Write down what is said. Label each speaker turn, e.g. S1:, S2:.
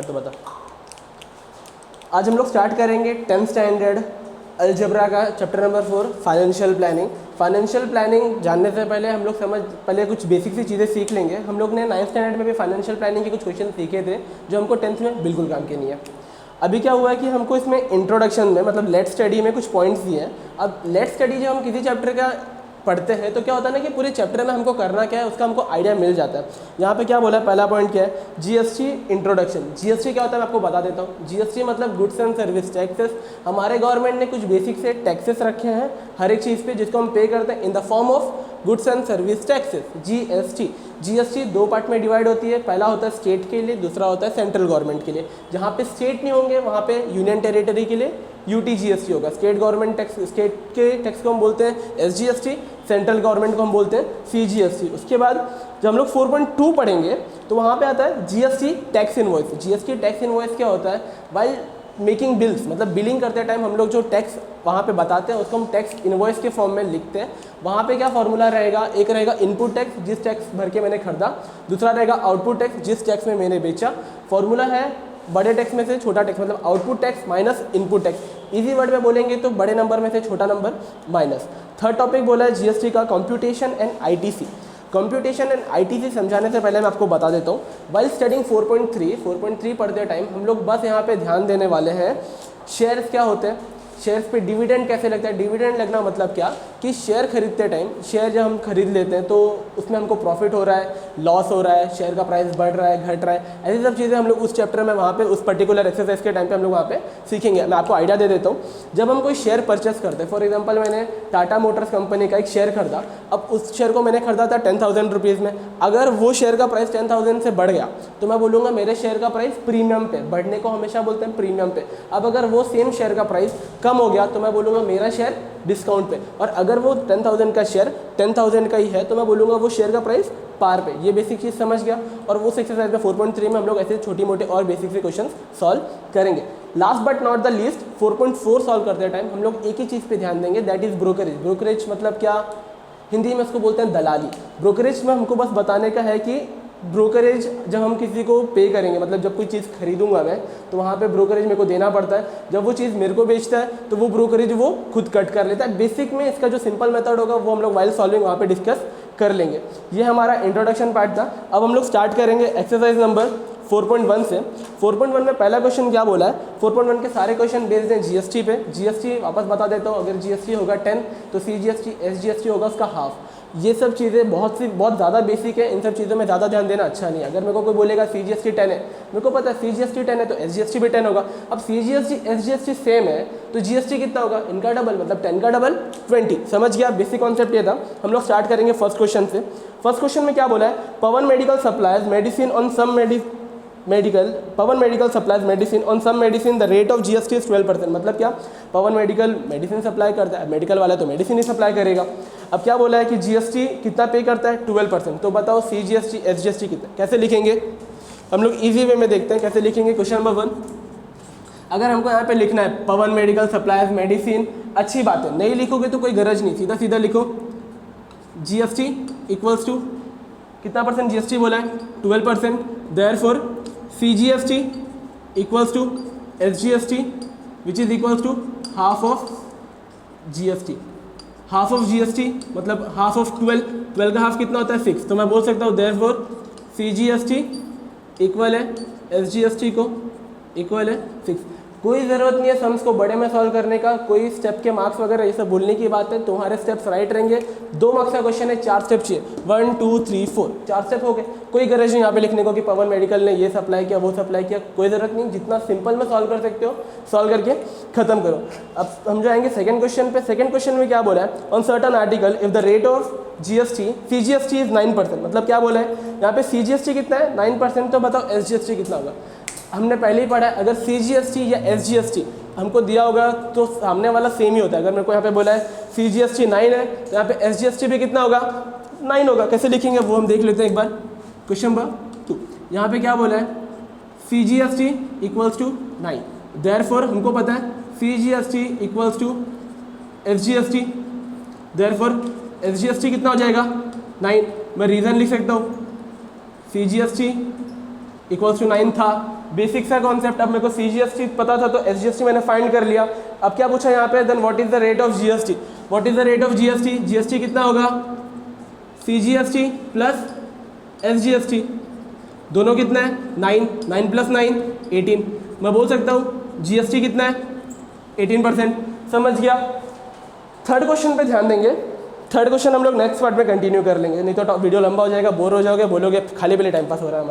S1: तो बता। आज हम लोग स्टार्ट करेंगे 10th स्टैंडर्ड अलजेब्रा का chapter number 4 financial planning. Financial planning जानने से पहले हम लोग पहले कुछ बेसिक सी चीज़ें सीख लेंगे। हम लोग ने 9th स्टैंडर्ड में भी फाइनेंशियल प्लानिंग के कुछ क्वेश्चन सीखे थे जो हमको 10th में बिल्कुल काम के नहीं है। अभी क्या हुआ है कि हमको इसमें इंट्रोडक्शन में मतलब लेट स्टडी में कुछ पॉइंट्स दिए हैं। अब लेट स्टडी जब हम किसी चैप्टर का पढ़ते हैं तो क्या होता है ना कि पूरे चैप्टर में हमको करना क्या है उसका हमको आइडिया मिल जाता है। यहाँ पे क्या बोला है, पहला पॉइंट क्या है, जीएसटी इंट्रोडक्शन। जीएसटी क्या होता है मैं आपको बता देता हूँ। जीएसटी मतलब गुड्स एंड सर्विस टैक्सेस। हमारे गवर्नमेंट ने कुछ बेसिक से टैक्सेस रखे हैं हर एक चीज़ पे जिसको हम पे करते हैं in the form of goods and service taxes, GST. GST दो पार्ट में डिवाइड होती है। पहला होता है स्टेट के लिए, दूसरा होता है सेंट्रल गवर्नमेंट के लिए। जहाँ पे स्टेट नहीं होंगे वहाँ पे यूनियन टेरिटरी के लिए यूटीजीएसटी होगा। स्टेट गवर्नमेंट टैक्स, स्टेट के टैक्स को हम बोलते हैं एसजीएसटी, सेंट्रल गवर्नमेंट को हम बोलते हैं सीजीएसटी। उसके बाद जब हम लोग 4.2 पढ़ेंगे तो वहाँ पे आता है GST tax invoice. GST tax invoice क्या होता है, वाइल मेकिंग बिल्स मतलब बिलिंग करते टाइम हम लोग जो टैक्स वहाँ पे बताते हैं उसको हम टैक्स इनवॉइस के फॉर्म में लिखते हैं। वहाँ पे क्या फॉर्मूला रहेगा, एक रहेगा इनपुट टैक्स जिस टैक्स भर के मैंने खरीदा, दूसरा रहेगा आउटपुट टैक्स जिस टैक्स में मैंने बेचा। फॉर्मूला है बड़े टैक्स में से छोटा टैक्स मतलब output tax minus input tax. Easy word में बोलेंगे तो बड़े नंबर में से छोटा नंबर माइनस। थर्ड टॉपिक बोला है जीएसटी का computation and ITC. Computation and ITC समझाने से पहले मैं आपको बता देता हूँ। वाइल स्टडिंग 4.3 पढ़ते टाइम हम लोग बस यहाँ पे ध्यान देने वाले हैं शेयर्स क्या होते हैं, शेयर्स पे डिविडेंड कैसे लगता है। डिविडेंड लगना मतलब क्या कि शेयर खरीदते टाइम, शेयर जब हम खरीद लेते हैं तो उसमें हमको प्रॉफिट हो रहा है, लॉस हो रहा है, शेयर का प्राइस बढ़ रहा है, घट रहा है, ऐसी सब चीज़ें हम लोग उस चैप्टर में वहाँ पे उस पर्टिकुलर एक्सरसाइज के टाइम पे हम लोग वहाँ पे सीखेंगे। मैं आपको आइडिया दे देता हूँ। जब हम कोई शेयर परचेस करते हैं, फॉर एग्जाम्पल मैंने टाटा मोटर्स कंपनी का एक शेयर खरीदा। अब उस शेयर को मैंने खरीदा था 10,000 रुपीज़ में। अगर वो शेयर का प्राइस 10,000 से बढ़ गया तो मैं बोलूँगा मेरे शेयर का प्राइस प्रीमियम पे, बढ़ने को हमेशा बोलते हैं प्रीमियम पे। अब अगर वो सेम शेयर का प्राइस कम हो गया तो मैं बोलूँगा मेरा शेयर डिस्काउंट पे। और अगर वो 10,000 का शेयर 10,000 का ही है तो मैं बोलूँगा वो शेयर का प्राइस पार पे। ये बेसिक चीज़ समझ गया। और वो एक्सरसाइज में 4.3 में हम लोग ऐसे छोटी मोटे और बेसिक से क्वेश्चन सॉल्व करेंगे। Last but not the least 4.4 solve करते टाइम हम लोग एक ही चीज़ पे ध्यान देंगे, दैट इज़ ब्रोकरेज। ब्रोकरेज मतलब क्या, हिंदी में उसको बोलते हैं दलाली। ब्रोकरेज में हमको बस बताने का है कि ब्रोकरेज जब हम किसी को पे करेंगे मतलब जब कोई चीज़ खरीदूंगा मैं तो वहाँ पे ब्रोकरेज मेरे को देना पड़ता है। जब वो चीज़ मेरे को बेचता है तो वो ब्रोकरेज वो खुद कट कर लेता है। बेसिक में इसका जो सिंपल मेथड होगा वो हम लोग वाइल सॉल्विंग वहाँ पे डिस्कस कर लेंगे। ये हमारा इंट्रोडक्शन पार्ट था। अब हम लोग स्टार्ट करेंगे एक्सरसाइज नंबर 4.1 से। 4.1 में पहला क्वेश्चन क्या बोला है, 4.1 के सारे क्वेश्चन बेस्ड हैं जीएसटी पे। जीएसटी वापस बता देता हूँ, अगर जीएसटी होगा 10 तो सीजीएसटी एसजीएसटी होगा उसका हाफ। ये सब चीज़ें बहुत ज़्यादा बेसिक है, इन सब चीज़ों में ज़्यादा ध्यान देना अच्छा नहीं है। अगर मेरे को कोई बोलेगा सीजीएसटी 10 है, मेरे को पता है सीजीएसटी 10 है तो एसजीएसटी भी 10 होगा। अब सीजीएसटी एसजीएसटी सेम है तो जीएसटी कितना होगा, इनका डबल मतलब 10 का डबल 20। समझ गया, बेसिक कॉन्सेप्ट ये था। हम लोग स्टार्ट करेंगे फर्स्ट क्वेश्चन से। फर्स्ट क्वेश्चन में क्या बोला है, Pawan medical supplies medicine on some Pawan medical supplies medicine on some medicine the rate of GST is 12%। मतलब क्या, पवन मेडिकल मेडिसिन सप्लाई करता है, मेडिकल वाला तो मेडिसिन ही सप्लाई करेगा। अब क्या बोला है कि जीएसटी कितना पे करता है, 12%। तो बताओ सीजीएसटी एसजीएसटी कितना, कैसे लिखेंगे हम लोग। इजी वे में देखते हैं कैसे लिखेंगे। क्वेश्चन नंबर 1, अगर हमको यहाँ पे लिखना है पवन मेडिकल सप्लाइज मेडिसिन, अच्छी बात है, नहीं लिखोगे तो कोई गरज नहीं, सीधा सीधा लिखो जीएसटी इक्वल्स टू कितना परसेंट जीएसटी बोला है, 12%। Therefore CGST equals to SGST which is equals to half of GST। Half of GST मतलब हाफ ऑफ 12 का हाफ कितना होता है 6। तो मैं बोल सकता हूँ therefore CGST इक्वल है SGST को इक्वल है 6। कोई ज़रूरत नहीं है सम्स को बड़े में सॉल्व करने का, कोई स्टेप के मार्क्स वगैरह ये सब बोलने की बात है। तुम्हारे स्टेप्स राइट रहेंगे। 2 मार्क्स का क्वेश्चन है, 4 स्टेप चाहिए, 1 2 3 4 4 स्टेप हो गए। कोई गरज नहीं यहाँ पे लिखने को कि पवन मेडिकल ने ये सप्लाई किया वो सप्लाई किया, कोई ज़रूरत नहीं। जितना सिंपल में सॉल्व कर सकते हो सॉल्व करके खत्म करो। अब हम जाएंगे सेकंड क्वेश्चन पे। सेकंड क्वेश्चन में क्या बोला है, on certain article if the rate of GST CGST is 9%। मतलब क्या बोला है यहाँ पे, सीजीएसटी कितना है 9%। तो बताओ एसजीएसटी कितना होगा। हमने पहले ही पढ़ा है, अगर सीजीएसटी या एसजीएसटी हमको दिया होगा तो सामने वाला सेम ही होता है। अगर मेरे को यहाँ पे बोला है सीजीएसटी 9 है तो यहाँ पे एसजीएसटी भी कितना होगा 9 होगा। कैसे लिखेंगे वो हम देख लेते हैं एक बार। क्वेश्चन नंबर 2, यहाँ पे क्या बोला है, सीजीएसटी इक्वल्स टू 9। देयरफॉर हमको पता है CGST equals to SGST. Therefore SGST कितना हो जाएगा 9। मैं रीज़न लिख सकता हूँ, सीजीएसटी इक्वल्स टू 9 था बेसिक सा कॉन्सेप्ट। अब मेरे को CGST पता था तो SGST मैंने फाइंड कर लिया। अब क्या पूछा यहाँ पे, then what is the rate of GST। What is the rate of GST, GST कितना होगा, CGST प्लस SGST, दोनों कितना है 9, 9 + 9 18। मैं बोल सकता हूँ GST कितना है 18%। समझ गया। थर्ड क्वेश्चन पे ध्यान देंगे। थर्ड क्वेश्चन हम लोग नेक्स्ट पार्ट में कंटिन्यू कर लेंगे, नहीं तो वीडियो लंबा हो जाएगा, बोर हो जाओगे, बोलोगे खाली पहले टाइम पास हो रहा है हमारा।